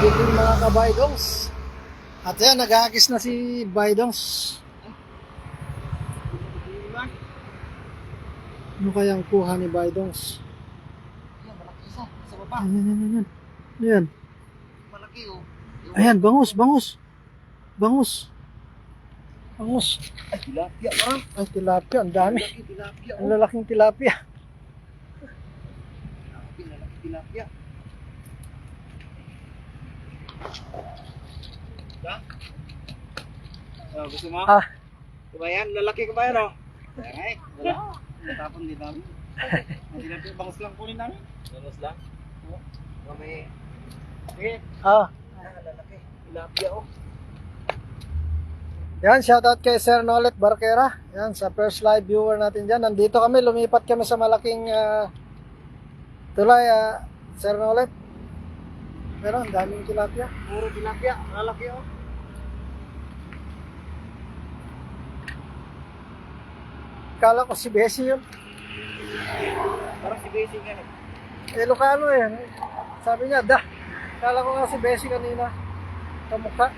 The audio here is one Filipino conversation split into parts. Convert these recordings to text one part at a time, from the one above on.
evening mga kabaydongs. At yan, naghahagis na si Baydongs. Ano kayang kuha ni Baydongs? Malaki isa, sa baba. Ayan. Ayan. Malaki oh. Ayan, bangus. Bangus. Ay, tilapia parang. Ay, tilapia. Ang dami. Malaki tilapia Ang lalaking tilapia. Malaki tilapia. Gusto mo? Ah, Kabayan, lalaki kabayan oh. Ay, wala. Natapon din namin. Ang tilapia, bangus lang kunin namin. Bangus lang? Oo. May... Sige. Lalaki. Tilapia oh. yan, shoutout kay Sir Nolet Barquera. Yan, sa first live viewer natin dyan. Nandito kami, lumipat kami sa malaking tulay, Sir Nolet. Pero ang daming tilapia. Puro tilapia, lalaki oh. Kala ko si Bessie yun. Parang si Basic yan eh. Ilocano eh. Sabi niya, kala ko nga si Bessie kanina. Kamukha.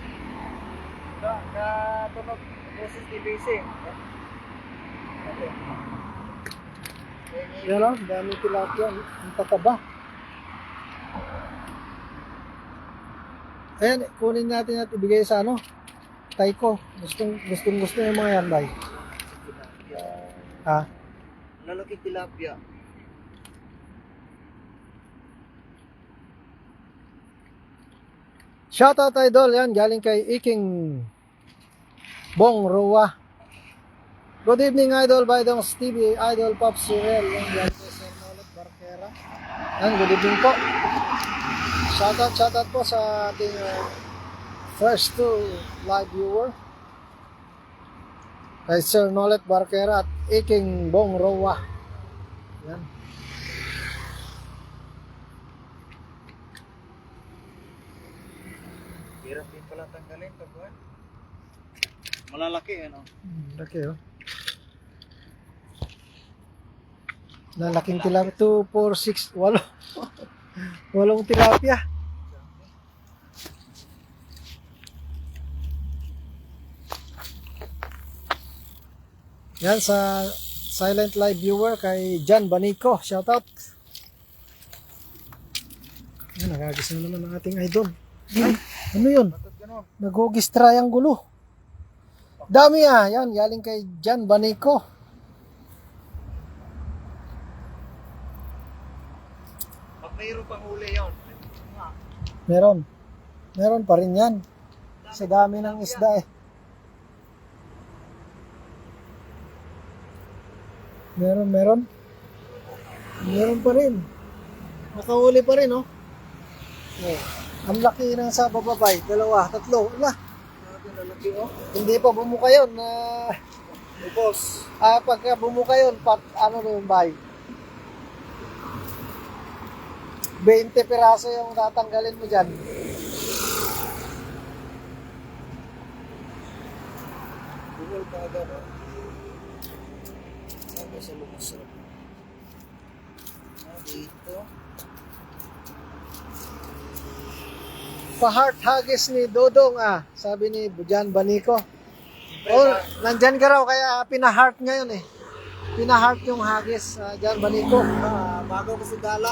Katunog. Boses ni Basic. Okay. Yan o, daming tilapia. Ang tataba. Ayan, kunin natin at ibigay sa ano, Taiko. Gusto yung mga yan, bay. Ha? Lalaki tilapia. Shoutout idol, yan, galing kay Iking Bong Roa. Good evening idol, Baydongs TV, idol Pops Cyril, yan, galing kay Sir Nolet Barquera. Yan, good evening po. Shoutout po sa ating first two live viewer. Kay Sir Nolet Barquera at Iking Bong Roa. Yan. Hirap din pala tanggalin ito buwan. Malalaki ano. Laki oh. Lalaking tilapia. 2, 4, 6, 8. Walong tilapia. Yan sa silent live viewer kay John Banico. Shoutout. Yan, nagagis na naman ang ating idol. Ay, ano yun? Nagugis triangulo. Dami yan, galing kay John Banico. Pag mayroon pang huli yun. Meron pa rin yan. Sa dami ng isda eh. Meron pa rin. Nakahuli pa rin oh. Oh. Ang laki ng sa bababay. 2, 3. Ala. Lalaki oh. Hindi pa bumuka yun. Ubos. Pagka bumuka yun, ano na yung bay? 20 piraso yung tatanggalin mo dyan. Bumul ka agad oh. Sabi sa lubos oh. Dito. Pa-heart huggies ni Dodong sabi ni Bujan Banico. Nandyan ka raw kaya pina-heart ngayon eh. Pina-heart yung huggies Jan Banico. Bago ko si Dala.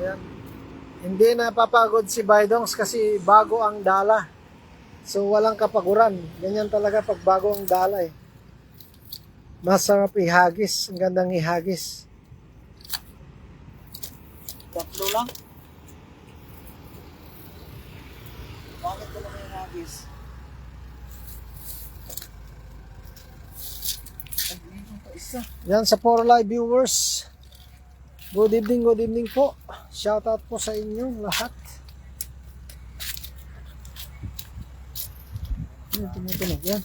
Ayan. Hindi na papagod si Baydongs kasi bago ang dala. So walang kapaguran. Ganyan talaga pag bago ang dala eh. Masarap ihagis. Ang gandang ihagis. Tatlo lang. Bakit ko naman yung hagis? Ay, mayroon pa isa. Yan sa 4 live viewers. Good evening po. Shoutout po sa inyong lahat. Yan, tumutunog yan.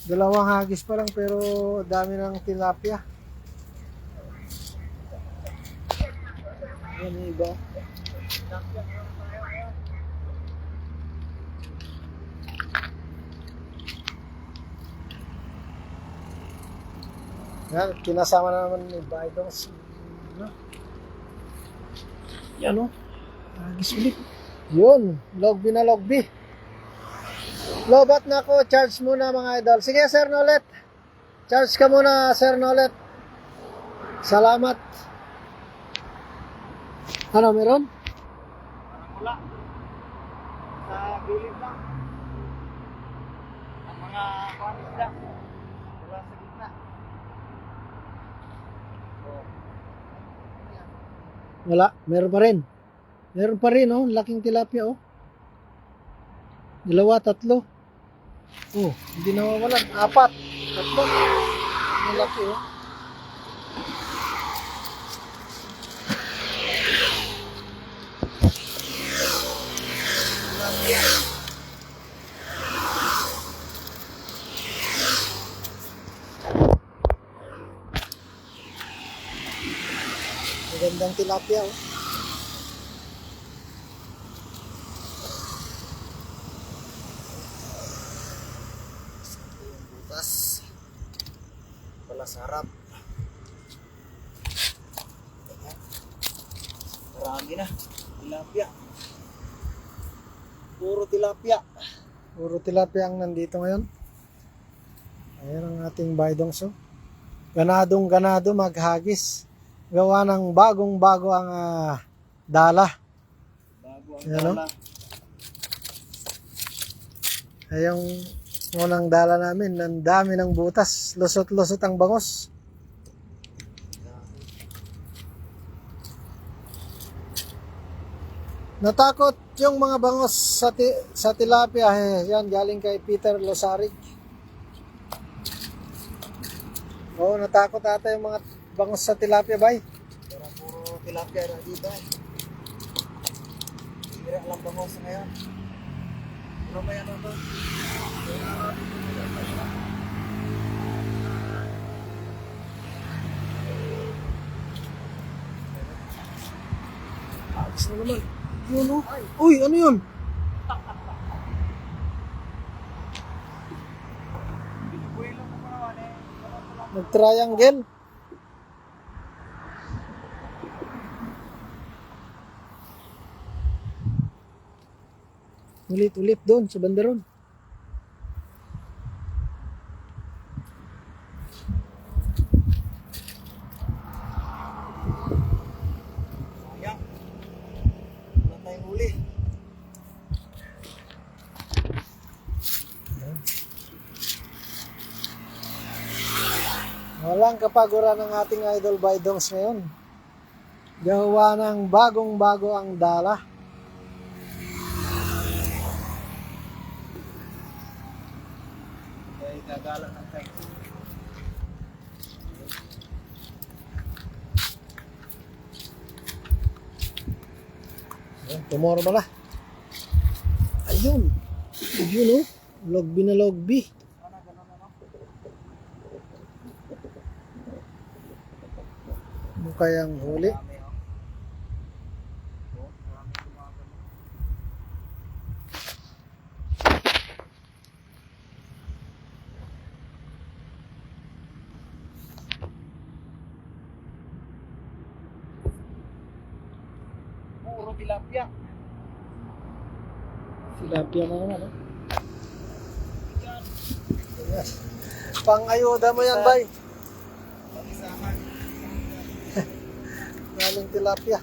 2 hagis pa lang pero dami ng tilapia. Yan yung iba. Yan, kinasama na naman ni Bidongs. Ano? Yan o. Agis ulit. Yun. Logby na logby. Lobat na ako. Charge muna mga idol. Sige, Sir Nolet. Charge ka muna, Sir Nolet. Salamat. Ano, meron? Parang wala. Sa gilid lang. Ang mga panis lang. Wala sa gitna. Oh. Wala. Meron pa rin. Meron pa rin, oh. Laking tilapia, oh. 2, 3. Oh, hindi nawawalan. 4. 3. Ang laki, oh. Magandang tilapia, oh. Yung butas. Pala sa harap. Marami na. Tilapia. Puro tilapia. Puro tilapia ang nandito ngayon. Ayan ang ating Bidongs, oh. Ganadong ganado maghagis. Gawa ng bagong-bago ang dala. Bago ang Ayan, oh. dala. Ay yung unang dala namin, ang dami ng butas. Lusot-lusot ang bangos. Natakot yung mga bangos sa tilapia. Yan, galing kay Peter Losarig. Oo, natakot ata yung mga bangos sa tilapia, bay. Pero puro tilapia na dito. Sira lang bangos ngayon. Pero may ano to? Agis na naman. Yun, oh. Uy, ano yun? Binubuhay lang ko pa naman eh. Nag-triangle. Ulit-ulit doon sa banderon. Sayang. Wala tayong huli. Walang kapaguran ng ating idol Bidongs ngayon. Gawa ng bagong-bago ang dala. Kaya gagala ng tayo. Tomorrow ba na? Ayun. Ayun, oh. Logby na logby. Sana ganun ano? Ano kayang huli? Marami oh. Oh, marami gumagano. Puro tilapia. Tilapia na naman, oh. Yes. Pang-ayuda mo yan, bay. Pag-isahan. Galing tilapia.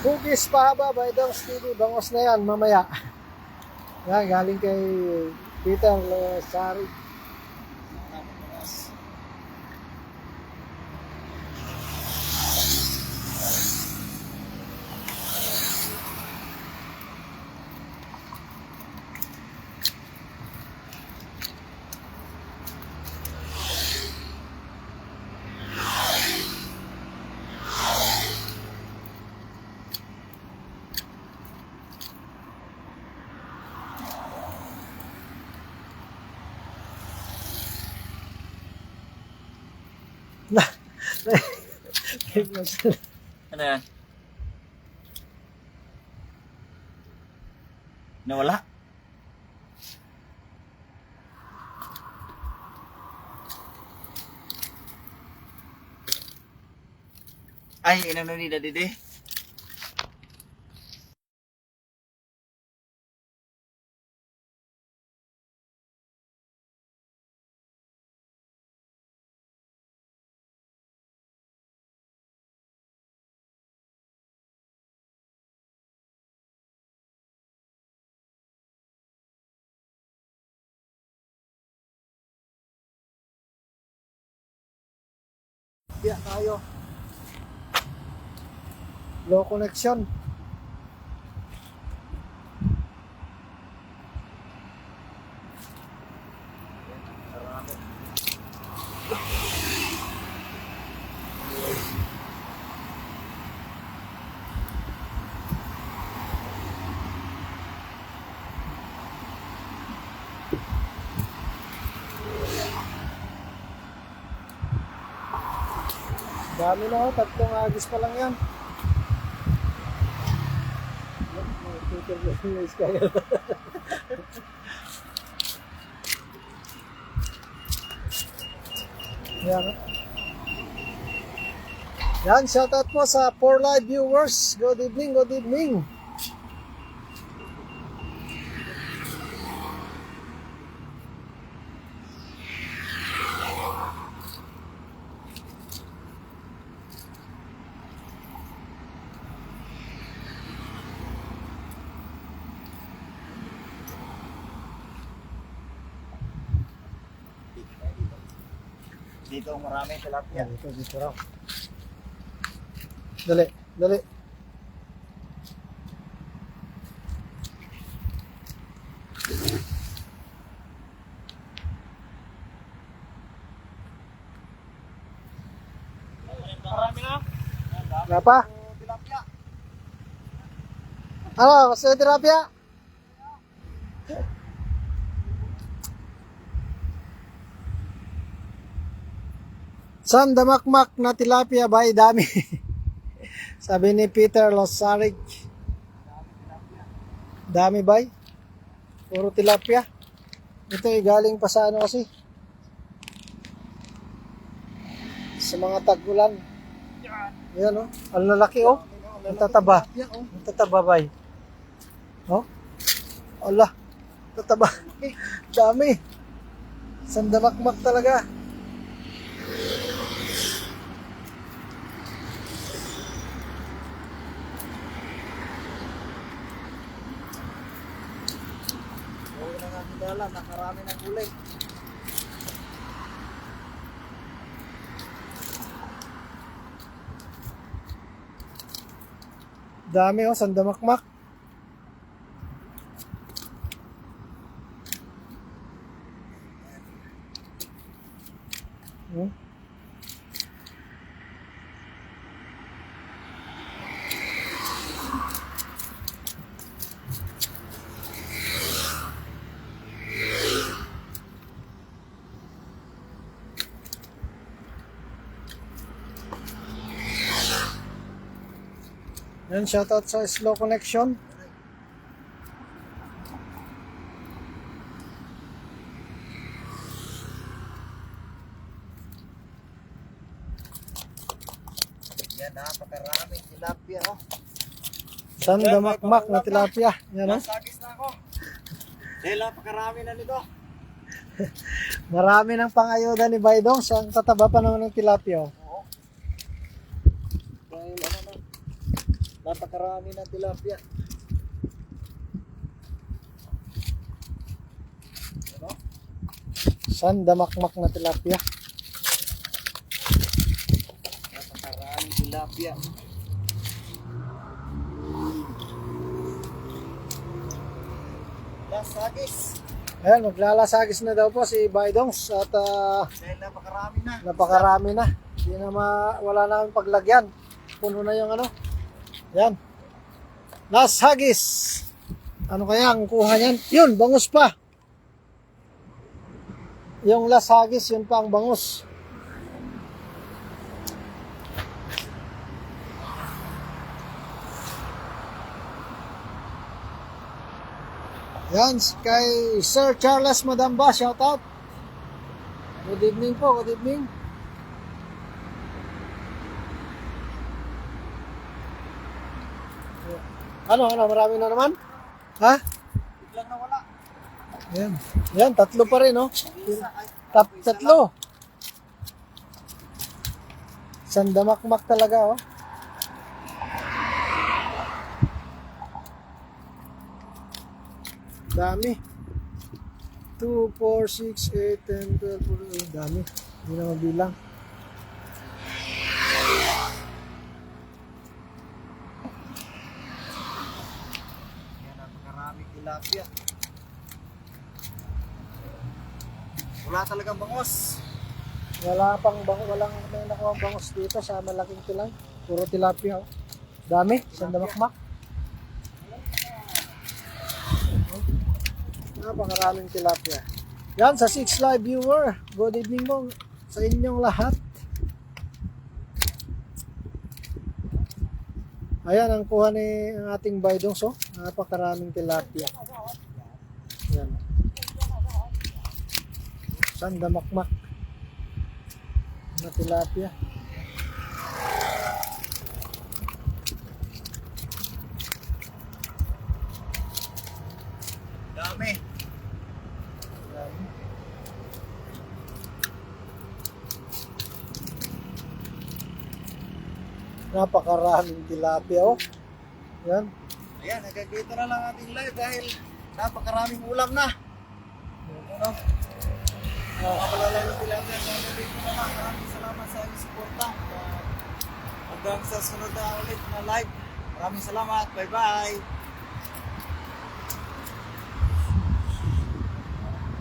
Bugis pahaba, Bidongs TV. Bangos na yan, mamaya. Yan, galing kay Peter Losarig. Ano yan? Nawala? Ay, inano ni Daddy. Yeah, tayo. Low connection. Dami na, 3 agis pa lang yan. Yan. Yan, shoutout po sa 4 live viewers. Good evening, good evening. Dito marami tilapia. Yan, dito raw. Dali, dali. Marami na. Berapa? Tilapia. Halo, kasi tilapia. San damakmak na tilapia ba? Dami. Sabi ni Peter Losarig. Dami ba? Puro tilapia. Ito ay galing pa sa ano kasi. Sa mga tag-ulan. Yan oh. Ang lalaki oh. Ang tataba. Ang tataba ba? Oh. Allah. Tataba. Dami. San damakmak talaga. Nakarami ng gulay. Dami oh, sandamakmak. Hmm? Yan, shoutout sa Slow Connection. Yan, napakaraming tilapia. Oh. San damakmak na tilapia. Yan oh. Nasagis na ako. Dahil napakarami na nito. Marami ng pangayuda ni Baydong. Ang tataba pa naman ng tilapia. Oh. Oo. Dahil ano na, napakarami na tilapia. Ano? San damakmak na tilapia. Napakaraming tilapia. Lasagis. Ayan, maglalasagis na daw po si Baydongs at Dahil napakarami na. napakarami na. Hindi na wala na akong paglagyan. Puno na yung ano. Yan. Lasagis. Ano kaya ang kuha niyan? Yun, bangus pa. Yung lasagis, yun pa ang bangus. Yan, kay Sir Charles Madamba, shout out. Good evening po, good evening. Ano, marami na naman? Ha? Biglang nawala. Yan. Yan, tatlo pa rin, no? Tatlo. Sandamakmak talaga, oh. Dami. 2, 4, 6, 8, 10, 12, 14. Dami. Hindi na mabilang. Yan, napakaraming tilapia. Wala talagang bangos. Walang may nakuha bangos dito sa malaking tulay. Puro tilapia, oh. Dami, sandamakmak. Napakaraming tilapia. Yan, sa 6 Live viewer. Good evening mo sa inyong lahat. Ayan, ang kuha ni ang ating baydong, so. Napakaraming tilapia. Yan. Sandamakmak na tilapia. Dami. Yan. Napakaraming tilapia, oh. Yan. Ayan, nagkakita na lang ating live dahil napakaraming ulam na. Ano? Makapalalay ng tilapia. Dito na lang. Maraming salamat sa inyong suporta. Hanggang sa sunod na ulit na live. Maraming salamat. Bye-bye.